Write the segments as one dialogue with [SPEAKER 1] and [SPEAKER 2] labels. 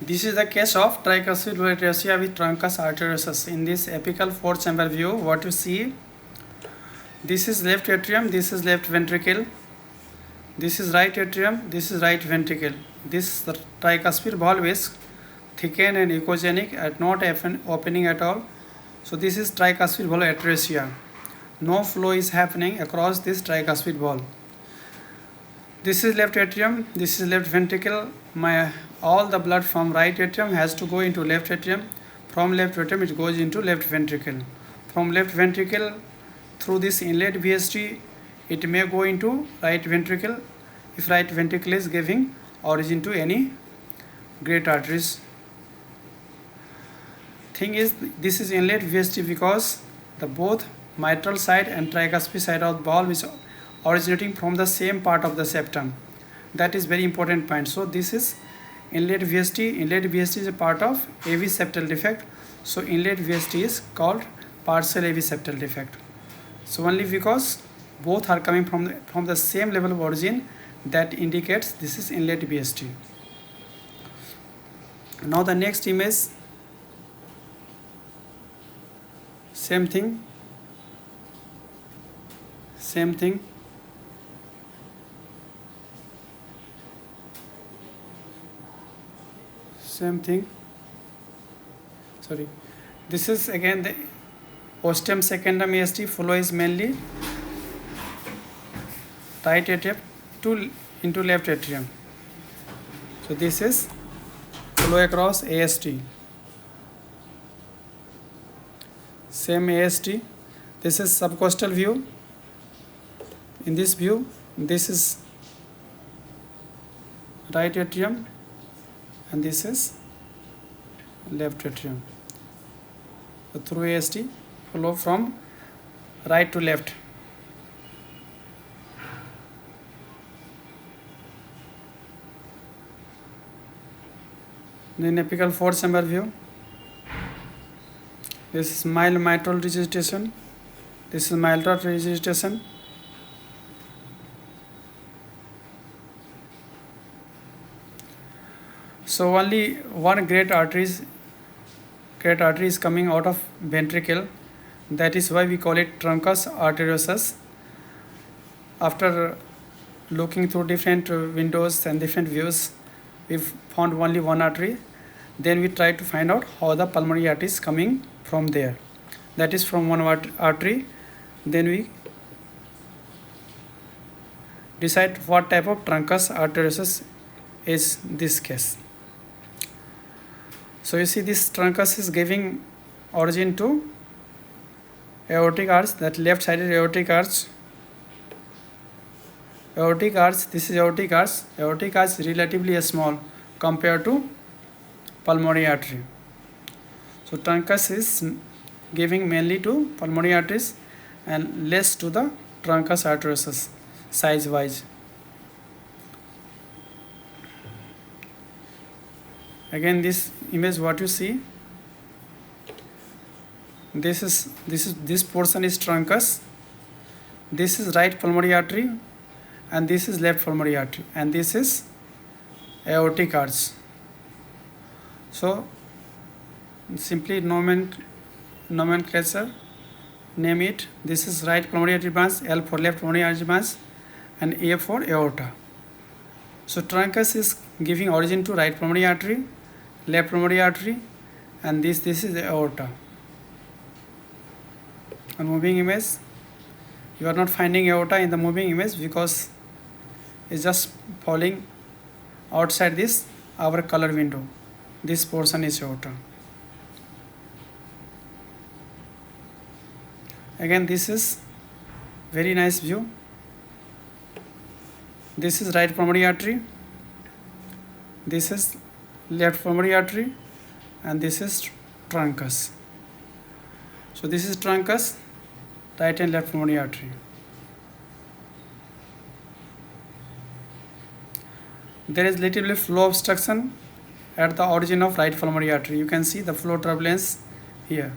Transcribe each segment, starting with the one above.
[SPEAKER 1] This is the case of tricuspid attesia with truncus arteriosus. In this apical four-chamber view, what you see, this is left atrium, this is left ventricle, this is right atrium, this is right ventricle. This tricuspid valve is thickened and echogenic and not opening at all. So this is tricuspid valve attesia. No flow is happening across this tricuspid valve. This is left atrium, this is left ventricle. All the blood from right atrium has to go into left atrium. From left atrium it goes into left ventricle. From left ventricle through this inlet VST it may go into right ventricle if right ventricle is giving origin to any great arteries. Thing is, this is inlet VST because the both mitral side and tricuspid side of the valve is originating from the same part of the septum. That is very important point. So this is inlet VST. Inlet VST is a part of AV septal defect. So inlet VST is called partial AV septal defect. So only because both are coming from the same level of origin, that indicates this is inlet VST. Now the next image, same thing. Same thing. Sorry, this is again the ostium secundum AST. Flow is mainly right atrium into left atrium. So this is flow across AST. Same AST. This is subcostal view. In this view, this is right atrium and this is left atrium. So through AST flow from right to left. Then apical four-chamber view. This is mild mitral regurgitation. This is mild regurgitation. So only one great artery is coming out of ventricle. That is why we call it truncus arteriosus. After looking through different windows and different views, we found only one artery. Then we try to find out how the pulmonary artery is coming from there. That is from one artery. Then we decide what type of truncus arteriosus is this case. So you see this truncus is giving origin to aortic arch, that left sided aortic arch. Aortic arch, this is aortic arch. Aortic arch is relatively small compared to pulmonary artery. So truncus is giving mainly to pulmonary arteries and less to the truncus arteriosus size wise. Again, this image what you see, this portion is truncus, this is right pulmonary artery and this is left pulmonary artery and this is aortic arch. So simply nomenclature, name it. This is right pulmonary artery branch, L for left pulmonary artery branch and A for aorta. So truncus is giving origin to right pulmonary artery, left pulmonary artery and this is the aorta. On moving image, you are not finding aorta in the moving image because it's just falling outside this our color window. This portion is aorta. Again, this is very nice view. This is right pulmonary artery, this is left pulmonary artery and this is truncus. So this is truncus, right and left pulmonary artery. There is little bit flow obstruction at the origin of right pulmonary artery. You can see the flow turbulence here.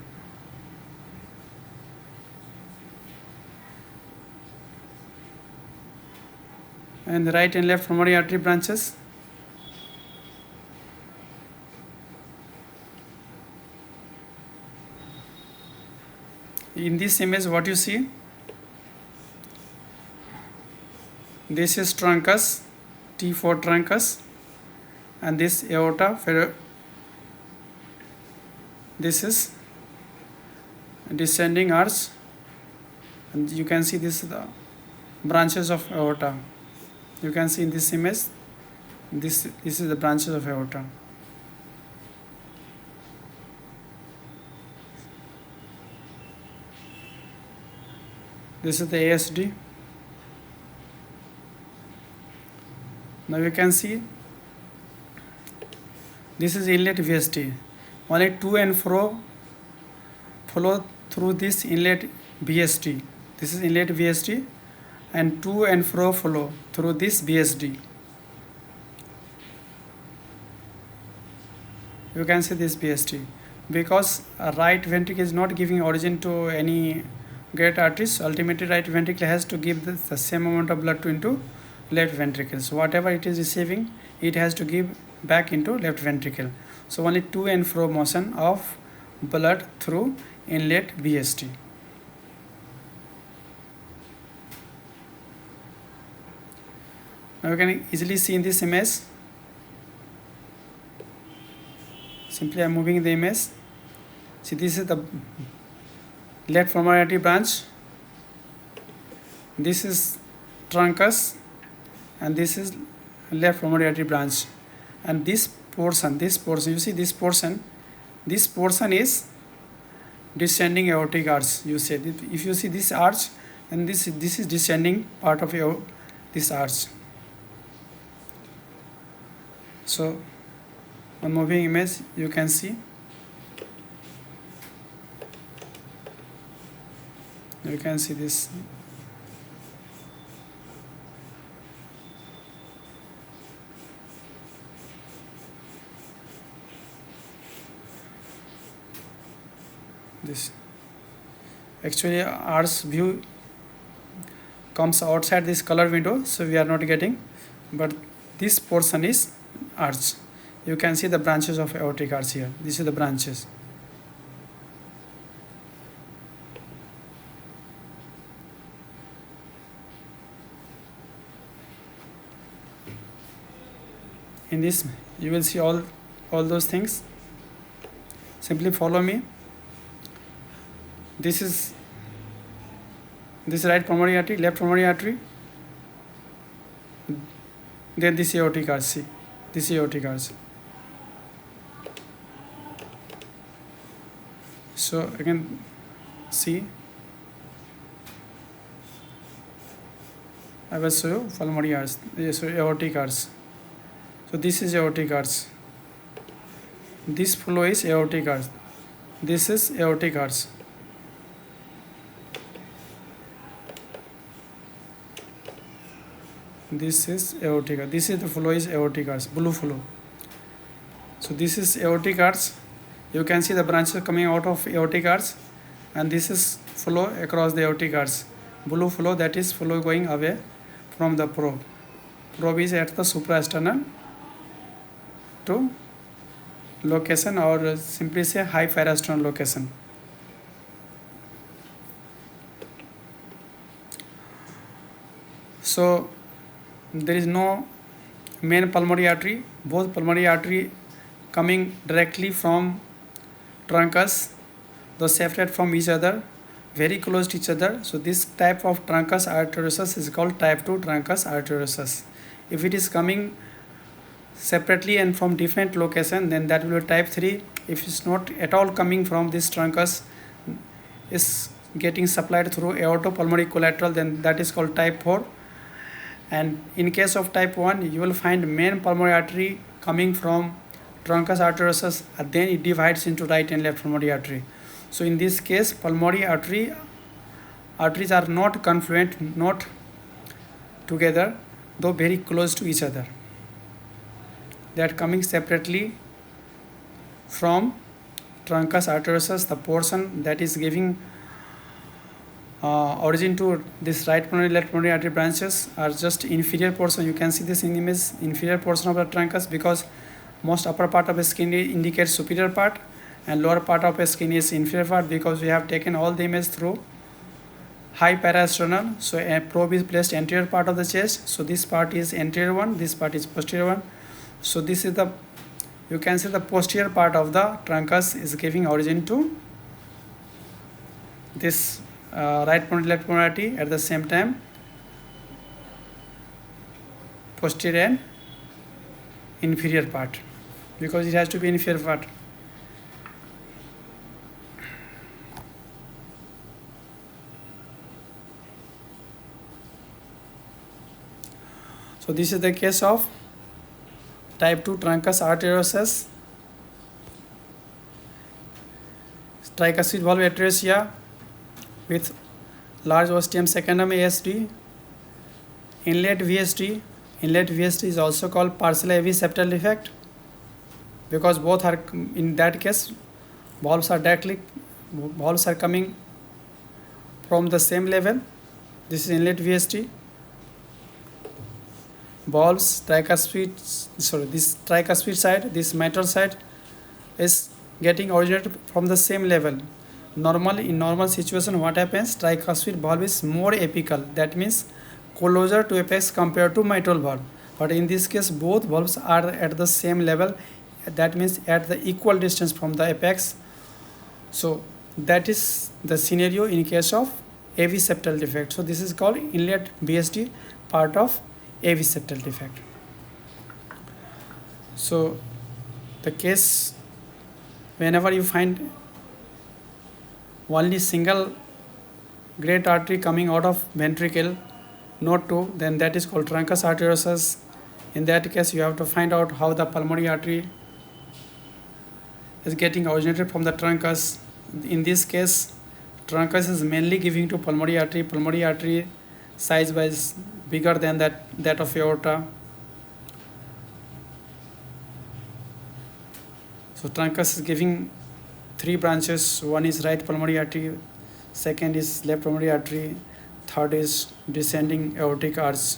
[SPEAKER 1] And the right and left pulmonary artery branches. In this image, what you see, this is truncus, T for truncus, and this aorta. This is descending arch, and you can see this is the branches of aorta. You can see in this image, this is the branches of aorta. This is the ASD. Now you can see this is inlet VSD. Only to and fro flow through this inlet VSD. This is inlet VSD, and to and fro flow through this VSD. You can see this VSD because right ventricle is not giving origin to any great arteries. Ultimately, right ventricle has to give the same amount of blood into left ventricle. So whatever it is receiving, it has to give back into left ventricle. So only to and fro motion of blood through inlet VSD. Now you can easily see in this image. Simply I am moving the image. See, this is the left femoral artery branch. This is truncus, and this is left femoral artery branch. And this portion, you see this portion is descending aortic arch. You said if you see this arch, and this is descending part of this arch. So on moving image, you can see. You can see this. This actually arch view comes outside this color window, so we are not getting, but this portion is arch. You can see the branches of aortic arch here. These are the branches. In this, you will see all those things. Simply follow me. This is right pulmonary artery, left pulmonary artery. Then this aortic arch. See, this aortic arch. So again, see, I will show you pulmonary arch. Sorry, aortic arch. So this is aortic arch. This flow is aortic arch. This is aortic arch. This is aortic arch. This is the flow is aortic arch, blue flow. So this is aortic arch. You can see the branches coming out of aortic arch, and this is flow across the aortic arch. Blue flow, that is flow going away from the probe. Probe is at the supraesternal to location, or simply say high parasternal location. So there is no main pulmonary artery. Both pulmonary artery coming directly from truncus, though separated from each other, very close to each other. So this type of truncus arteriosus is called type 2 truncus arteriosus. If it is coming separately and from different location, then that will be type 3. If it's not at all coming from this truncus, is getting supplied through aortopulmonary collateral, then that is called type 4. And in case of type 1, you will find main pulmonary artery coming from truncus arteriosus, and then it divides into right and left pulmonary artery. So in this case, pulmonary arteries are not confluent, not together, though very close to each other. They are coming separately from truncus arteriosus. The portion that is giving origin to this right pulmonary, left pulmonary artery branches are just inferior portion. You can see this in image, inferior portion of the truncus, because most upper part of the skin indicates superior part, and lower part of the skin is inferior part, because we have taken all the image through high parasternal. So a probe is placed anterior part of the chest. So this part is anterior one, this part is posterior one. So this is the, you can see the posterior part of the truncus is giving origin to this right pulmonary left pulmonary artery, at the same time posterior and inferior part, because it has to be inferior part. So this is the case of type 2 truncus arteriosus, tricuspid valve attesia with large ostium secundum ASD, inlet VSD. Inlet VSD is also called partial AV septal defect, because both are, in that case, valves are coming from the same level. This is inlet VSD. Valves tricuspid, this tricuspid side, this mitral side is getting originated from the same level. Normally, in normal situation, what happens? Tricuspid valve is more apical, that means closer to apex compared to mitral valve. But in this case, both valves are at the same level, that means at the equal distance from the apex. So that is the scenario in case of AV septal defect. So this is called inlet VSD, part of AV septal defect. So the case, whenever you find only single great artery coming out of ventricle, not two, then that is called truncus arteriosus. In that case, you have to find out how the pulmonary artery is getting originated from the truncus. In this case, truncus is mainly giving to pulmonary artery. Pulmonary artery size wise bigger than that of aorta. So truncus is giving three branches. One is right pulmonary artery, second is left pulmonary artery, third is descending aortic arch.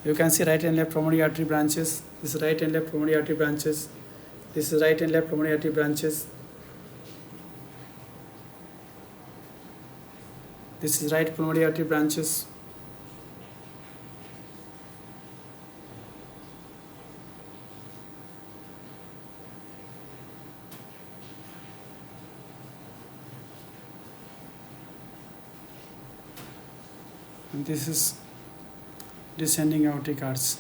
[SPEAKER 1] You can see right and left pulmonary artery branches. This is right and left pulmonary artery branches. This is right and left pulmonary artery branches. This is right pulmonary artery branches. And this is descending aortic arch.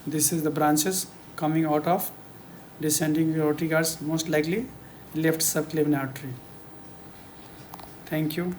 [SPEAKER 1] This is the branches coming out of descending aortic arch, most likely left subclavian artery. Thank you.